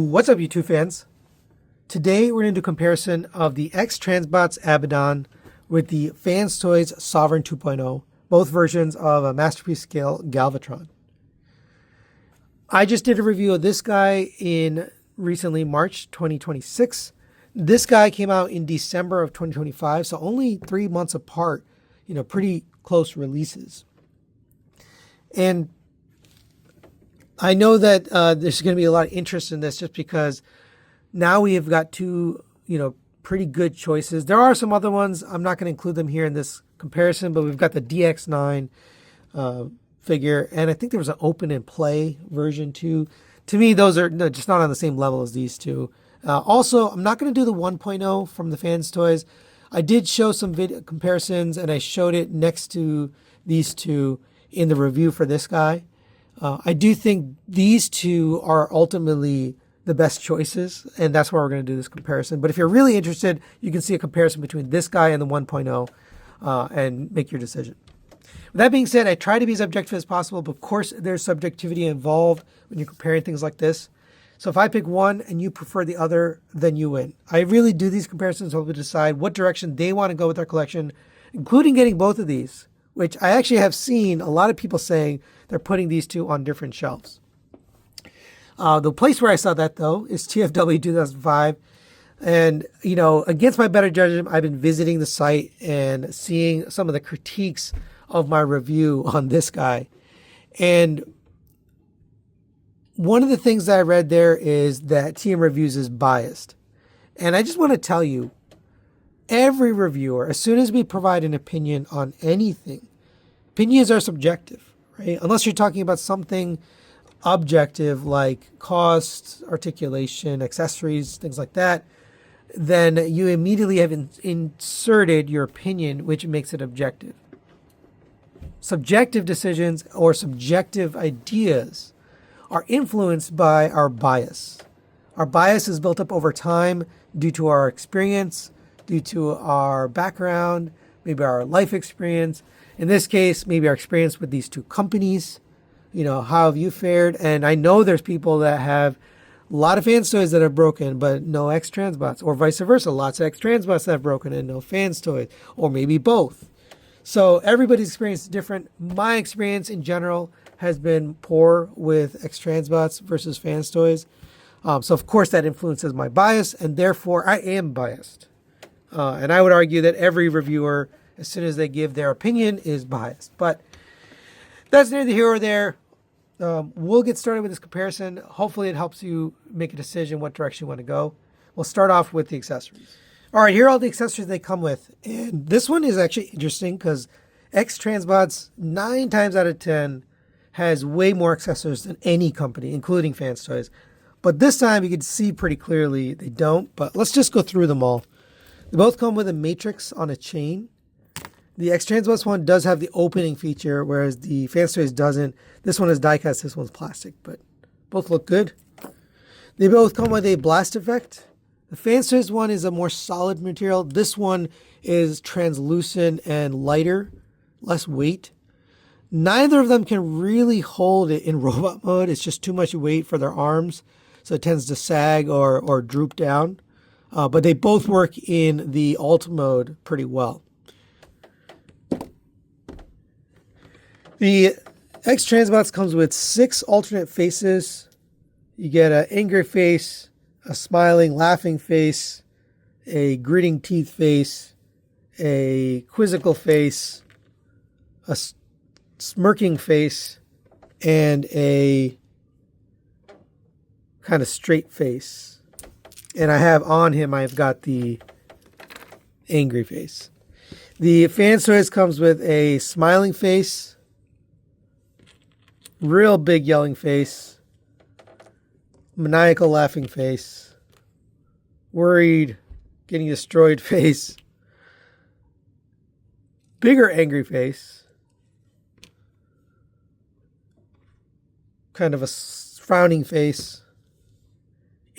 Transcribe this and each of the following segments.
What's up, YouTube fans? Today we're going to do a comparison of the X-Transbots Abaddon with the FansToys Sovereign 2.0, both versions of a Masterpiece Scale Galvatron. I just did a review of this guy in recently March 2026. This guy came out in December of 2025, so only 3 months apart, pretty close releases. And I know that there's going to be a lot of interest in this just because now we have got two, pretty good choices. There are some other ones. I'm not going to include them here in this comparison, but we've got the DX9 figure, and I think there was an open and play version too. To me, those are just not on the same level as these two. Also, I'm not going to do the 1.0 from the FansToys. I did show some video comparisons, and I showed it next to these two in the review for this guy. I do think these two are ultimately the best choices, and that's why we're going to do this comparison. But if you're really interested, you can see a comparison between this guy and the 1.0 and make your decision. With that being said, I try to be as objective as possible, but of course there's subjectivity involved when you're comparing things like this. So if I pick one and you prefer the other, then you win. I really do these comparisons to help you decide what direction they want to go with their collection, including getting both of these, which I actually have seen a lot of people saying they're putting these two on different shelves. The place where I saw that, though, is TFW 2005. And, against my better judgment, I've been visiting the site and seeing some of the critiques of my review on this guy. And one of the things that I read there is that TM Reviews is biased. And I just want to tell you, every reviewer, as soon as we provide an opinion on anything, opinions are subjective, right? Unless you're talking about something objective like cost, articulation, accessories, things like that, then you immediately have inserted your opinion, which makes it objective. Subjective decisions or subjective ideas are influenced by our bias. Our bias is built up over time due to our experience, due to our background, maybe our life experience. In this case, maybe our experience with these two companies. How have you fared? And I know there's people that have a lot of FansToys that have broken, but no X-Transbots, or vice versa. Lots of X-Transbots that have broken and no FansToys, or maybe both. So everybody's experience is different. My experience in general has been poor with X-Transbots versus FansToys. So of course that influences my bias, and therefore I am biased. And I would argue that every reviewer, as soon as they give their opinion, is biased. But that's neither here or there. We'll get started with this comparison. Hopefully it helps you make a decision what direction you want to go. We'll start off with the accessories. All right, here are all the accessories they come with. And this one is actually interesting because X-Transbots 9 times out of 10 has way more accessories than any company, including FansToys. But this time you can see pretty clearly they don't. But let's just go through them all. They both come with a matrix on a chain. The X-Transbots one does have the opening feature, whereas the FansToys doesn't. This one is die-cast, this one's plastic, but both look good. They both come with a blast effect. The FansToys one is a more solid material. This one is translucent and lighter, less weight. Neither of them can really hold it in robot mode. It's just too much weight for their arms, so it tends to sag or droop down. But they both work in the alt mode pretty well. The X-Transbots comes with 6 alternate faces. You get an angry face, a smiling, laughing face, a gritting teeth face, a quizzical face, a smirking face, and a kind of straight face. And I have on him, I've got the angry face. The FansToys comes with a smiling face, real big yelling face, maniacal laughing face, worried, getting destroyed face, bigger angry face, kind of a frowning face,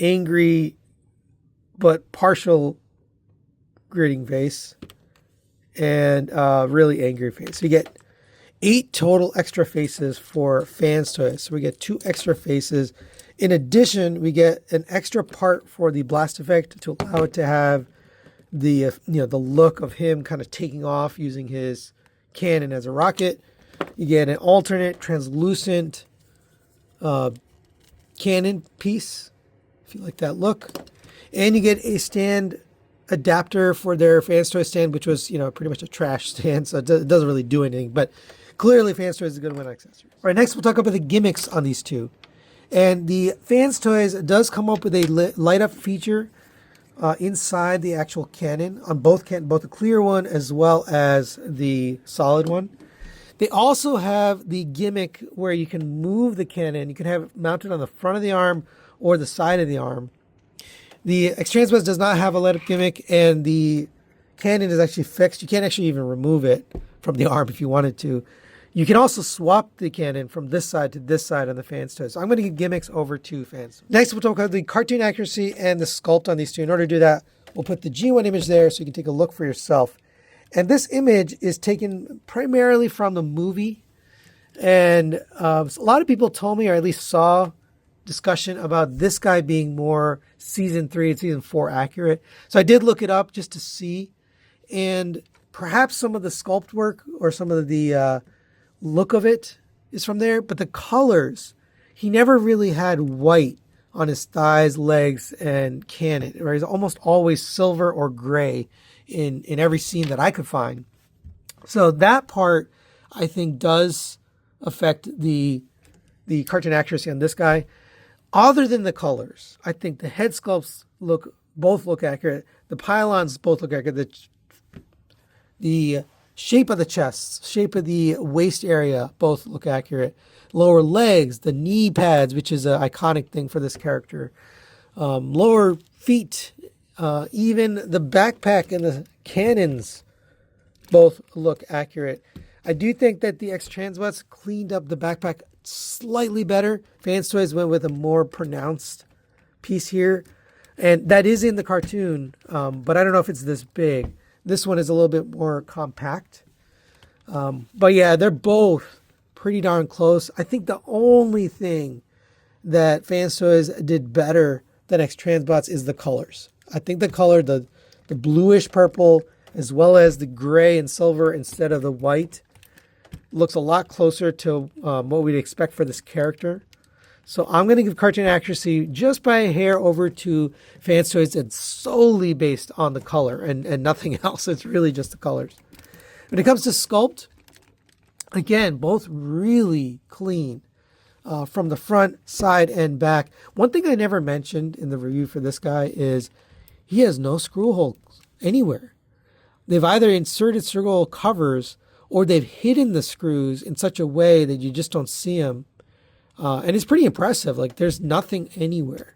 angry but partial gritting face, and really angry face. So you get 8 total extra faces for FansToys. So we get 2 extra faces In addition, we get an extra part for the blast effect to allow it to have the the look of him kind of taking off using his cannon as a rocket. You get an alternate translucent cannon piece, if you like that look. And you get a stand adapter for their FansToys stand, which was, pretty much a trash stand, so it doesn't really do anything. But clearly, FansToys is a good one on accessories. All right, next we'll talk about the gimmicks on these two. And the FansToys does come up with a light up feature inside the actual cannon on both the clear one as well as the solid one. They also have the gimmick where you can move the cannon. You can have it mounted on the front of the arm or the side of the arm. The X-Transbots does not have a light up gimmick, and the cannon is actually fixed. You can't actually even remove it from the arm if you wanted to. You can also swap the cannon from this side to this side on the FansToys. So I'm going to give gimmicks over to FansToys. Next, we'll talk about the cartoon accuracy and the sculpt on these two. In order to do that, we'll put the G1 image there so you can take a look for yourself. And this image is taken primarily from the movie. And a lot of people told me, or at least saw discussion about this guy being more season 3 and season 4 accurate. So I did look it up just to see. And perhaps some of the sculpt work or some of the look of it is from there, but the colors, he never really had white on his thighs, legs, and cannon. Right? He's almost always silver or gray in every scene that I could find. So that part, I think, does affect the cartoon accuracy on this guy. Other than the colors, I think the head sculpts both look accurate. The pylons both look accurate. The shape of the chest, shape of the waist area, both look accurate. Lower legs, the knee pads, which is an iconic thing for this character. Lower feet, even the backpack and the cannons both look accurate. I do think that the X-Transbots cleaned up the backpack slightly better. FansToys went with a more pronounced piece here. And that is in the cartoon, but I don't know if it's this big. This one is a little bit more compact. But yeah, they're both pretty darn close. I think the only thing that FansToys did better than X-Transbots is the colors. I think the color, the bluish purple, as well as the gray and silver instead of the white, looks a lot closer to what we'd expect for this character. So I'm going to give cartoon accuracy just by a hair over to FansToys. It's solely based on the color and nothing else. It's really just the colors. When it comes to sculpt, again, both really clean from the front, side, and back. One thing I never mentioned in the review for this guy is he has no screw holes anywhere. They've either inserted screw hole covers or they've hidden the screws in such a way that you just don't see them. And it's pretty impressive. Like, there's nothing anywhere.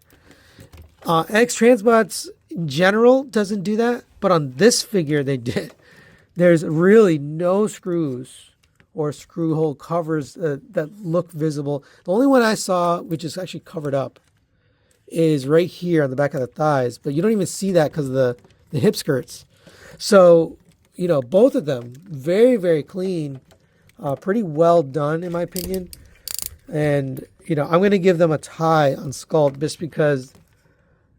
X-Transbots in general doesn't do that, but on this figure they did. There's really no screws or screw hole covers that look visible. The only one I saw, which is actually covered up, is right here on the back of the thighs, but you don't even see that because of the hip skirts. So, both of them, very, very clean, pretty well done in my opinion. And, I'm going to give them a tie on sculpt just because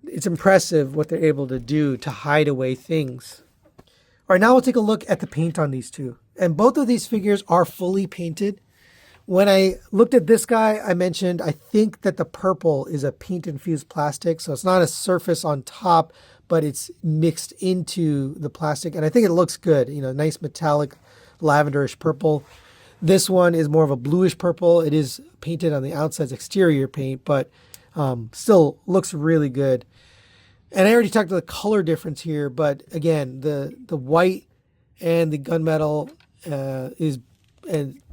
it's impressive what they're able to do to hide away things. All right, now we'll take a look at the paint on these two. And both of these figures are fully painted. When I looked at this guy, I mentioned I think that the purple is a paint-infused plastic. So it's not a surface on top, but it's mixed into the plastic. And I think it looks good. Nice metallic lavenderish purple. This one is more of a bluish purple. It is painted on the outside's exterior paint, but still looks really good. And I already talked about the color difference here, but again, the white and the gunmetal is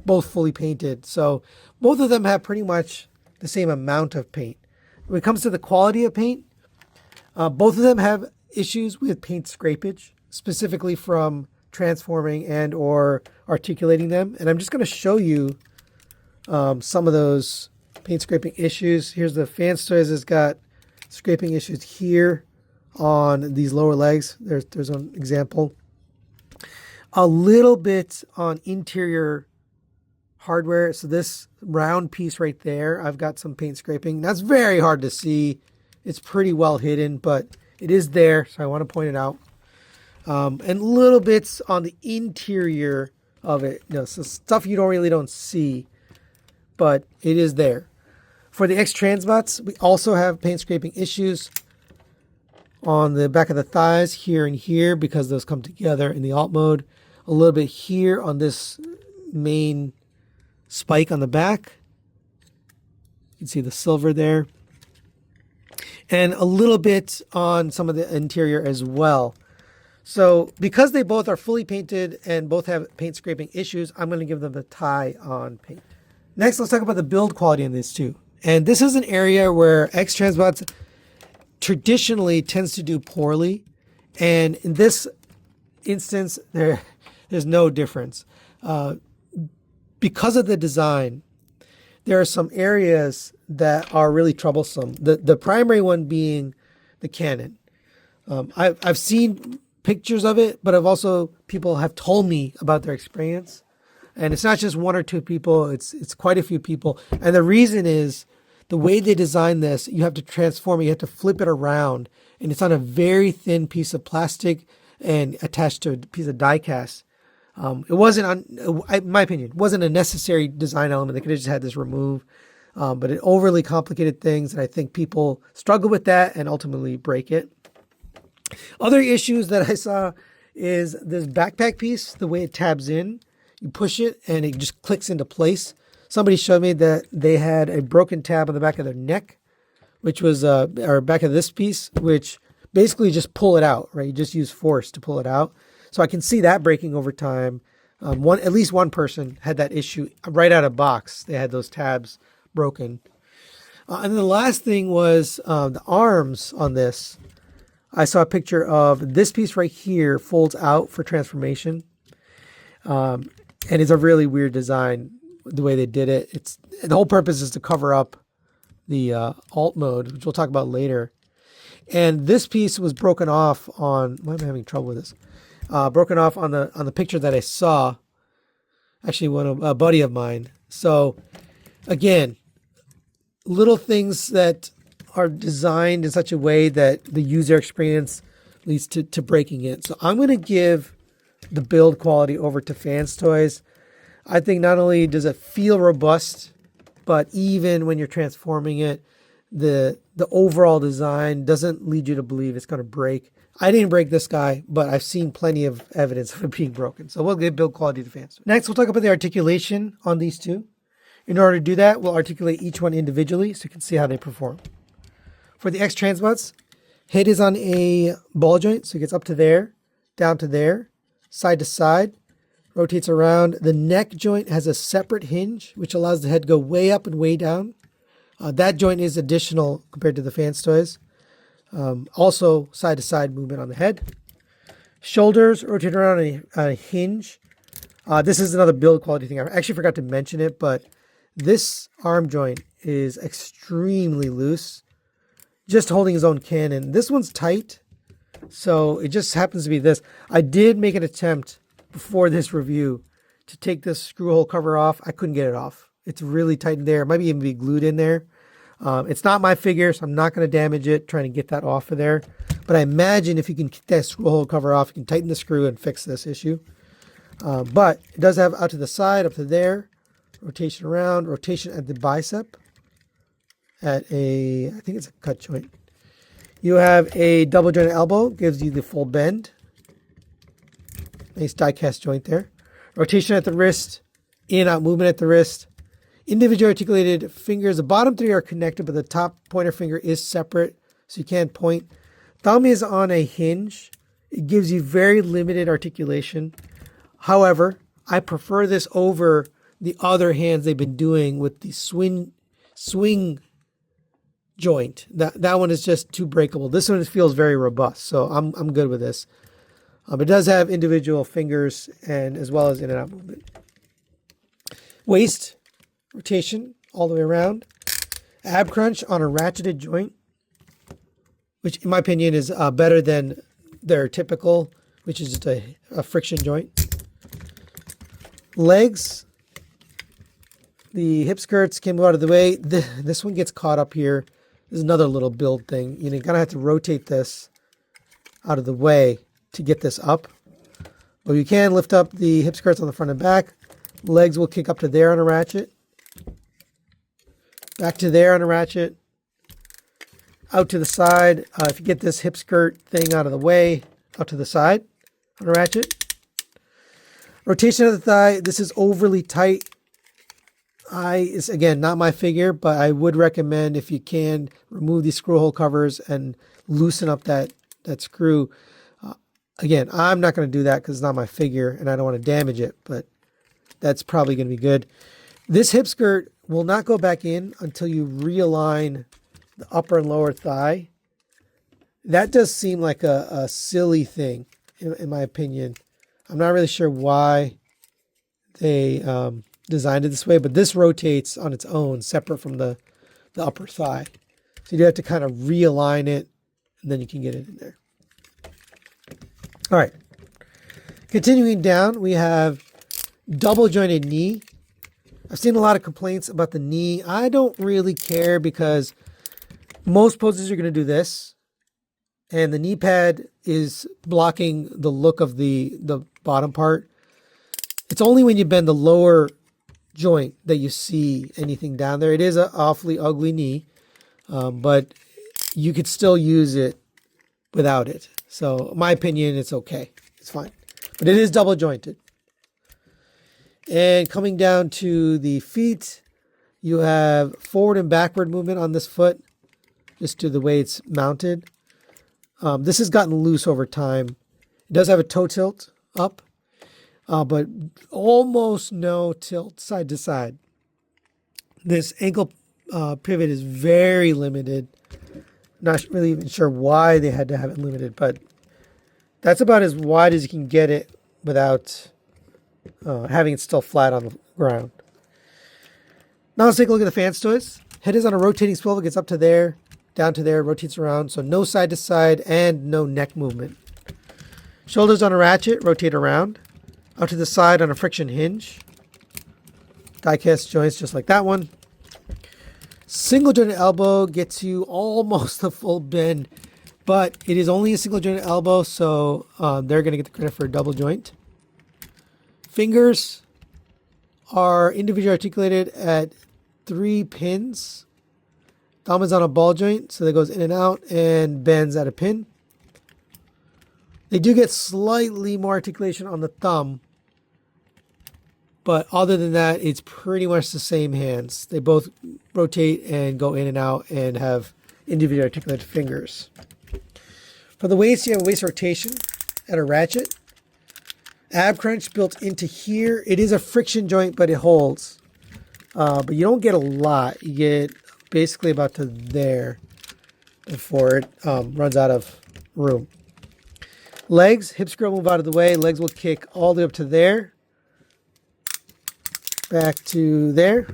both fully painted. So both of them have pretty much the same amount of paint. When it comes to the quality of paint, both of them have issues with paint scrapage, specifically from transforming and or articulating them. And I'm just going to show you some of those paint scraping issues. Here's the FansToys has got scraping issues here on these lower legs. There's an example. A little bit on interior hardware. So this round piece right there, I've got some paint scraping. That's very hard to see. It's pretty well hidden, but it is there, so I want to point it out. And little bits on the interior of it, so stuff you really don't see, but it is there. For the X-Transbots, we also have paint scraping issues on the back of the thighs here and here because those come together in the alt mode. A little bit here on this main spike on the back. You can see the silver there. And a little bit on some of the interior as well. So because they both are fully painted and both have paint scraping issues, I'm going to give them the tie on paint. Next, let's talk about the build quality in these two. And this is an area where X-Transbots traditionally tends to do poorly. And in this instance, there's no difference. Because of the design, there are some areas that are really troublesome. The primary one being the cannon. I've seen pictures of it, but people have told me about their experience. And it's not just one or two people, it's quite a few people. And the reason is the way they designed this, you have to transform it, you have to flip it around, and it's on a very thin piece of plastic and attached to a piece of die cast. It wasn't, in my opinion, wasn't a necessary design element. They could have just had this removed, but it overly complicated things, and I think people struggle with that and ultimately break it. Other issues that I saw is this backpack piece, the way it tabs in. You push it and it just clicks into place. Somebody showed me that they had a broken tab on the back of their neck, which was, or back of this piece, which basically just pull it out, right? You just use force to pull it out. So I can see that breaking over time. At least one person had that issue right out of box. They had those tabs broken. And then the last thing was the arms on this. I saw a picture of this piece right here folds out for transformation. And it's a really weird design, the way they did it. The whole purpose is to cover up the alt mode, which we'll talk about later. And this piece was broken off on, why am I having trouble with this? Broken off on the picture that I saw. Actually, a buddy of mine. So again, little things that are designed in such a way that the user experience leads to breaking it. So I'm going to give the build quality over to FansToys. I think not only does it feel robust, but even when you're transforming it, the overall design doesn't lead you to believe it's going to break. I didn't break this guy, but I've seen plenty of evidence of it being broken. So we'll give build quality to FansToys. Next, we'll talk about the articulation on these two. In order to do that, we'll articulate each one individually so you can see how they perform. For the X-Transbots, head is on a ball joint, so it gets up to there, down to there, side to side, rotates around. The neck joint has a separate hinge, which allows the head to go way up and way down. That joint is additional compared to the FansToys. Also, side to side movement on the head. Shoulders rotate around on a hinge. This is another build quality thing. I actually forgot to mention it, but this arm joint is extremely loose. Just holding his own cannon. This one's tight, so it just happens to be this. I did make an attempt before this review to take this screw hole cover off. I couldn't get it off. It's really tight in there. It might even be glued in there. It's not my figure, so I'm not going to damage it trying to get that off of there. But I imagine if you can get that screw hole cover off, you can tighten the screw and fix this issue. But it does have out to the side, up to there, rotation around, rotation at the bicep. I think it's a cut joint. You have a double jointed elbow, gives you the full bend. Nice die cast joint there. Rotation at the wrist, in out movement at the wrist. Individual articulated fingers. The bottom three are connected, but the top pointer finger is separate, so you can't point. Thumb is on a hinge. It gives you very limited articulation. However, I prefer this over the other hands they've been doing with the swing joint. That one is just too breakable. This one feels very robust, so I'm good with this. It does have individual fingers and as well as in and out movement. Waist rotation all the way around. Ab crunch on a ratcheted joint, which in my opinion is better than their typical, which is just a friction joint. Legs The hip skirts came out of the way. This one gets caught up here. This is another little build thing. You kind of have to rotate this out of the way to get this up. But you can lift up the hip skirts on the front and back. Legs will kick up to there on a ratchet. Back to there on a ratchet. Out to the side. If you get this hip skirt thing out of the way, out to the side on a ratchet. Rotation of the thigh. This is overly tight. It's again not my figure, but I would recommend, if you can, remove these screw hole covers and loosen up that screw. Again, I'm not going to do that because it's not my figure and I don't want to damage it, but that's probably going to be good. This hip skirt will not go back in until you realign the upper and lower thigh. That does seem like a silly thing, in my opinion. I'm not really sure why they designed it this way, but this rotates on its own, separate from the upper thigh. So you do have to kind of realign it, and then you can get it in there. All right. Continuing down, we have double jointed knee. I've seen a lot of complaints about the knee. I don't really care because most poses are going to do this, and the knee pad is blocking the look of the bottom part. It's only when you bend the lower joint that you see anything down there. It is an awfully ugly knee, but you could still use it without it. So in my opinion, it's okay. It's fine. But it is double jointed. And coming down to the feet, you have forward and backward movement on this foot, just to the way it's mounted. This has gotten loose over time. It does have a toe tilt up, but almost no tilt side to side. This ankle pivot is very limited. Not really even sure why they had to have it limited, but that's about as wide as you can get it without having it still flat on the ground. Now let's take a look at the FansToys. Head is on a rotating swivel, gets up to there, down to there, rotates around, so no side to side and no neck movement. Shoulders on a ratchet, rotate around. Out to the side on a friction hinge. Die cast joints just like that one. Single jointed elbow gets you almost a full bend, but it is only a single jointed elbow, so they're going to get the credit for a double joint. Fingers are individually articulated at 3 pins. Thumb is on a ball joint, so that goes in and out and bends at a pin. They do get slightly more articulation on the thumb, but other than that, it's pretty much the same hands. They both rotate and go in and out and have individually articulated fingers. For the waist, you have a waist rotation at a ratchet. Ab crunch built into here. It is a friction joint, but it holds. But you don't get a lot. You get basically about to there before it runs out of room. Legs, hip scroll move out of the way. Legs will kick all the way up to there. Back to there.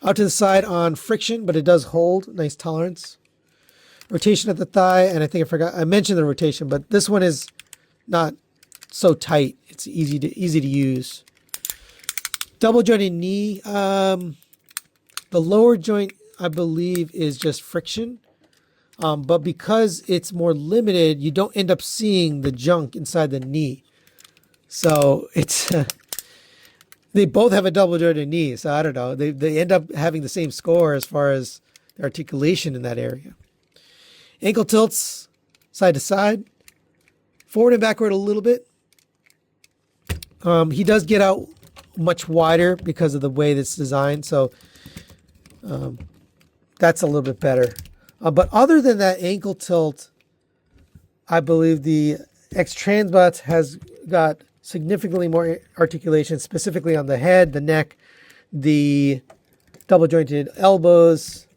Out to the side on friction, but it does hold. Nice tolerance. Rotation at the thigh, and I think I mentioned the rotation, but this one is not so tight. It's easy to use. Double jointed knee. The lower joint, I believe, is just friction. But because it's more limited, you don't end up seeing the junk inside the knee. So it's they both have a double jointed knee. So I don't know. They end up having the same score as far as the articulation in that area. Ankle tilts side to side, forward and backward a little bit. He does get out much wider because of the way that's designed. So that's a little bit better. But other than that ankle tilt, I believe the X-Transbots has got significantly more articulation, specifically on the head, the neck, the double jointed elbows,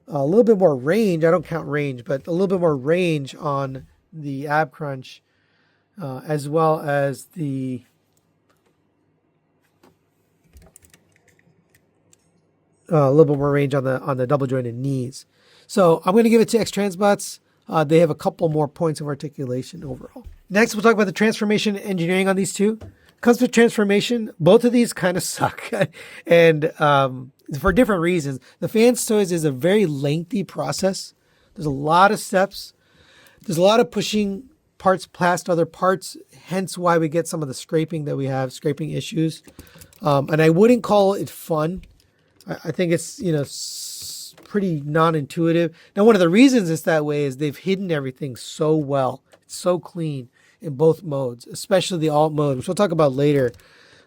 a little bit more range. I don't count range, but a little bit more range on the ab crunch, as well as the a little bit more range on the double jointed knees. So I'm going to give it to X-Transbots. They have a couple more points of articulation overall. Next, we'll talk about the transformation engineering on these two. Comes to transformation, both of these kind of suck. And for different reasons. The FansToys is a very lengthy process. There's a lot of steps. There's a lot of pushing parts past other parts, hence why we get some of the scraping that we have, scraping issues. And I wouldn't call it fun. I think it's, pretty non-intuitive. Now, one of the reasons it's that way is they've hidden everything so well. It's so clean in both modes, especially the alt mode, which we'll talk about later.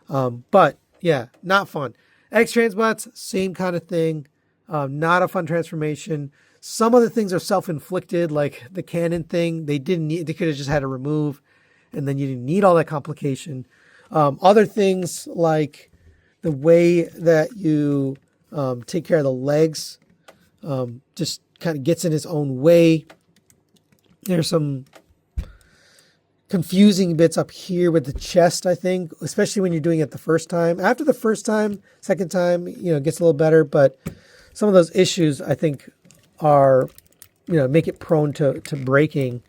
But yeah, not fun. X-Transbots, same kind of thing. Not a fun transformation. Some of the things are self-inflicted, like the cannon thing. They could have just had to remove, and then you didn't need all that complication. Other things like the way that you take care of the legs just kind of gets in its own way. There's some confusing bits up here with the chest, I think, especially when you're doing it the first time. After the first time, second time, it gets a little better, but some of those issues, I think, are, make it prone to breaking.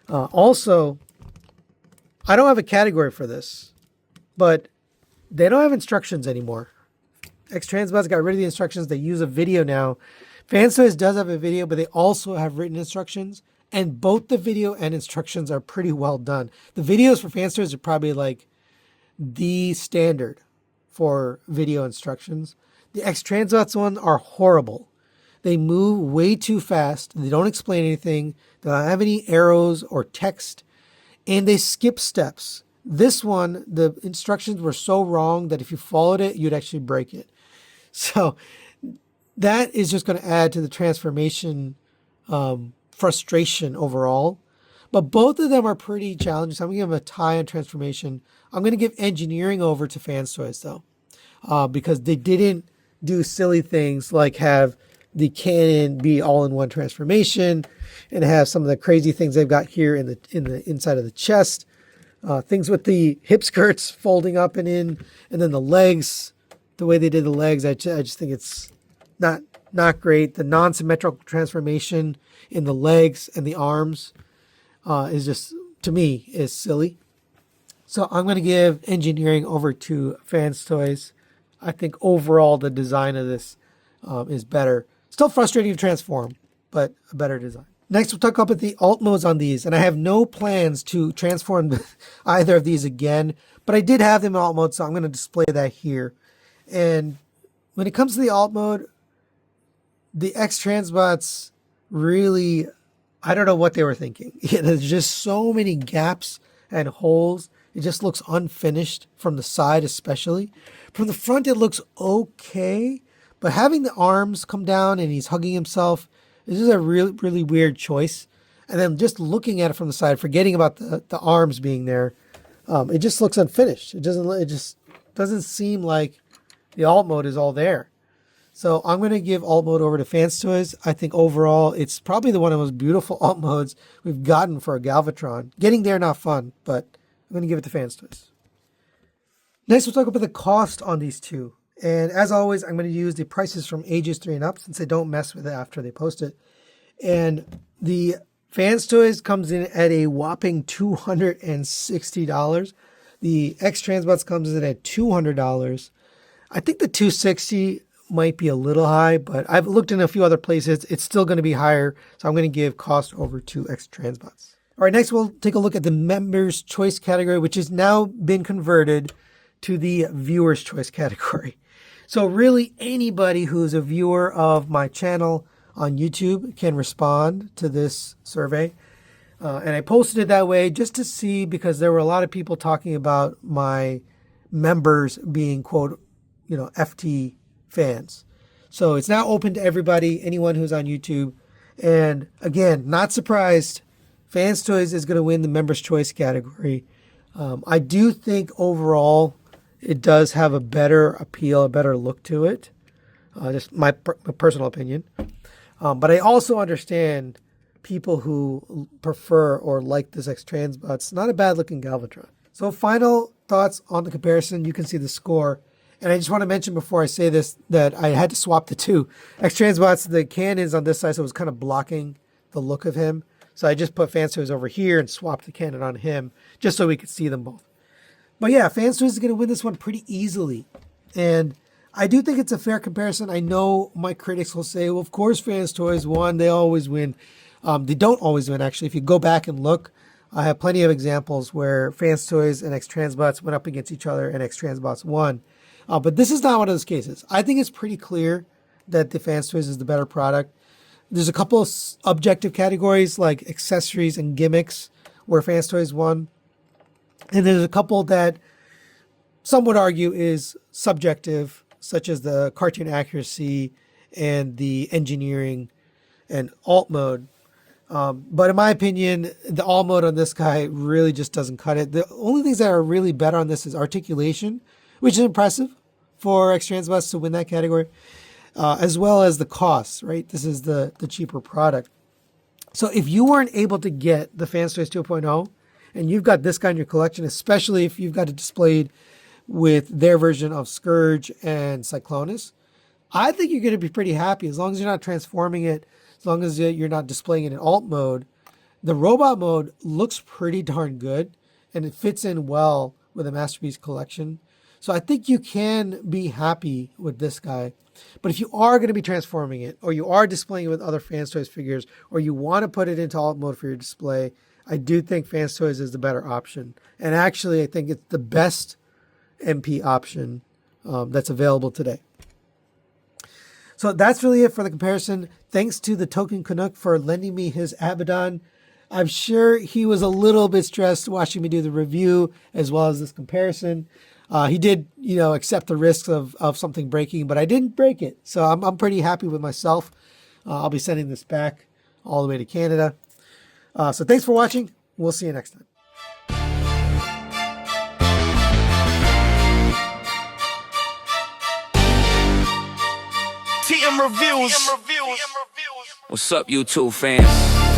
Also, I don't have a category for this, but they don't have instructions anymore. X-Transbots got rid of the instructions. They use a video now. FansToys does have a video, but they also have written instructions, and both the video and instructions are pretty well done. The videos for FansToys are probably like the standard for video instructions. The X-Transbots one are horrible. They move way too fast. They don't explain anything. They don't have any arrows or text, and they skip steps. This one, the instructions were so wrong that if you followed it, you'd actually break it. So that is just going to add to the transformation frustration overall. But both of them are pretty challenging. So I'm going to give them a tie on transformation. I'm going to give engineering over to FansToys, though, because they didn't do silly things like have the cannon be all-in-one transformation and have some of the crazy things they've got here in the inside of the chest. Things with the hip skirts folding up and in, and then the legs, the way they did the legs, I just think it's not great. The non-symmetrical transformation in the legs and the arms is just, to me, is silly. So I'm going to give engineering over to FansToys. I think overall the design of this is better. Still frustrating to transform, but a better design. Next, we'll talk about the alt modes on these, and I have no plans to transform either of these again, but I did have them in alt mode, so I'm going to display that here. And when it comes to the alt mode, the X-Transbots really, I don't know what they were thinking. There's just so many gaps and holes. It just looks unfinished from the side especially. From the front, it looks okay, but having the arms come down and he's hugging himself, this is a really, really weird choice. And then just looking at it from the side, forgetting about the arms being there, it just looks unfinished. It just doesn't seem like the alt mode is all there. So I'm going to give alt mode over to FansToys. I think overall, it's probably one of the most beautiful alt modes we've gotten for a Galvatron. Getting there, not fun, but I'm going to give it to FansToys. Next, we'll talk about the cost on these two. And as always, I'm going to use the prices from ages 3 and up since they don't mess with it after they post it. And the FansToys comes in at a whopping $260. The X-Transbots comes in at $200. I think the $260 might be a little high, but I've looked in a few other places. It's still going to be higher, so I'm going to give cost over to X-Transbots. All right, next we'll take a look at the Members' Choice category, which has now been converted to the Viewer's Choice category. So really anybody who's a viewer of my channel on YouTube can respond to this survey. And I posted it that way just to see, because there were a lot of people talking about my members being, quote, FT fans. So it's now open to everybody, anyone who's on YouTube. And again, not surprised, FansToys is going to win the Members' Choice category. I do think overall it does have a better appeal, a better look to it. Just my personal opinion. But I also understand people who prefer or like this X-Transbots. Not a bad looking Galvatron. So final thoughts on the comparison. You can see the score. And I just want to mention before I say this that I had to swap the two. X-Transbots, the cannon's on this side, so it was kind of blocking the look of him. So I just put FansToys over here and swapped the cannon on him just so we could see them both. But yeah, FansToys is going to win this one pretty easily. And I do think it's a fair comparison. I know my critics will say, well, of course FansToys won. They always win. They don't always win, actually. If you go back and look, I have plenty of examples where FansToys and X-Transbots went up against each other and X-Transbots won. But this is not one of those cases. I think it's pretty clear that the FansToys is the better product. There's a couple of objective categories like accessories and gimmicks where FansToys won. And there's a couple that some would argue is subjective, such as the cartoon accuracy and the engineering and alt mode. But in my opinion, the alt mode on this guy really just doesn't cut it. The only things that are really better on this is articulation, which is impressive for X-Transbots to win that category, as well as the costs, right? This is the cheaper product. So if you weren't able to get the FansToys 2.0 and you've got this guy in your collection, especially if you've got it displayed with their version of Scourge and Cyclonus, I think you're going to be pretty happy as long as you're not transforming it, as long as you're not displaying it in alt mode. The robot mode looks pretty darn good, and it fits in well with a Masterpiece collection. So I think you can be happy with this guy. But if you are going to be transforming it, or you are displaying it with other FansToys figures, or you want to put it into alt mode for your display, I do think FansToys is the better option. And actually, I think it's the best MP option that's available today. So that's really it for the comparison. Thanks to the Token Canuck for lending me his Abaddon. I'm sure he was a little bit stressed watching me do the review as well as this comparison. He did, accept the risks of something breaking, but I didn't break it. So I'm pretty happy with myself. I'll be sending this back all the way to Canada. So thanks for watching. We'll see you next time. TM Reviews. What's up, YouTube fans?